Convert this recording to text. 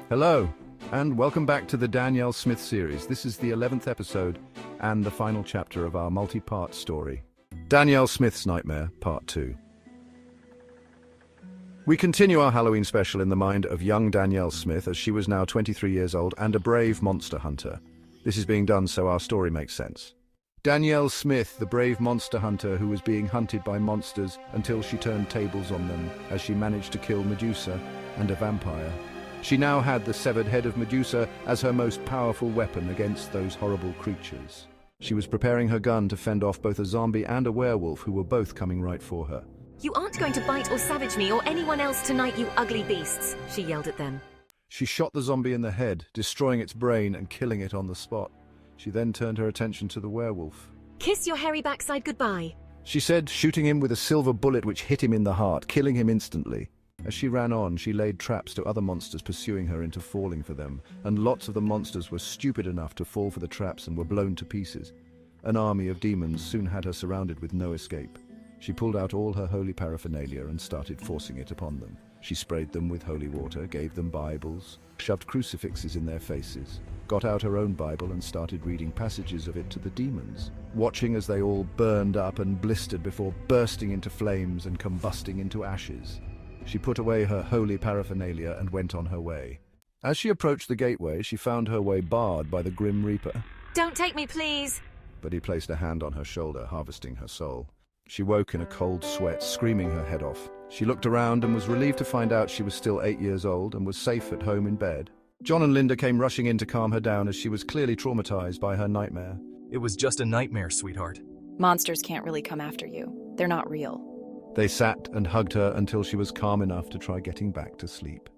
Hello, and welcome back to the Danielle Smith series. This is the 11th episode and the final chapter of our multi-part story. Danielle Smith's Nightmare, Part 2. We continue our Halloween special in the mind of young Danielle Smith as she was now 23 years old and a brave monster hunter. This is being done so our story makes sense. Danielle Smith, the brave monster hunter who was being hunted by monsters until she turned tables on them as she managed to kill Medusa and a vampire. She now had the severed head of Medusa as her most powerful weapon against those horrible creatures. She was preparing her gun to fend off both a zombie and a werewolf who were both coming right for her. "You aren't going to bite or savage me or anyone else tonight, you ugly beasts," she yelled at them. She shot the zombie in the head, destroying its brain and killing it on the spot. She then turned her attention to the werewolf. "Kiss your hairy backside goodbye," she said, shooting him with a silver bullet which hit him in the heart, killing him instantly. As she ran on, she laid traps to other monsters pursuing her into falling for them, and lots of the monsters were stupid enough to fall for the traps and were blown to pieces. An army of demons soon had her surrounded with no escape. She pulled out all her holy paraphernalia and started forcing it upon them. She sprayed them with holy water, gave them Bibles, shoved crucifixes in their faces, got out her own Bible and started reading passages of it to the demons, watching as they all burned up and blistered before bursting into flames and combusting into ashes. She put away her holy paraphernalia and went on her way. As she approached the gateway, she found her way barred by the Grim Reaper. "Don't take me, please." But he placed a hand on her shoulder, harvesting her soul. She woke in a cold sweat, screaming her head off. She looked around and was relieved to find out she was still 8 years old and was safe at home in bed. John and Linda came rushing in to calm her down as she was clearly traumatized by her nightmare. "It was just a nightmare, sweetheart." Monsters can't really come after you. They're not real. They sat and hugged her until she was calm enough to try getting back to sleep.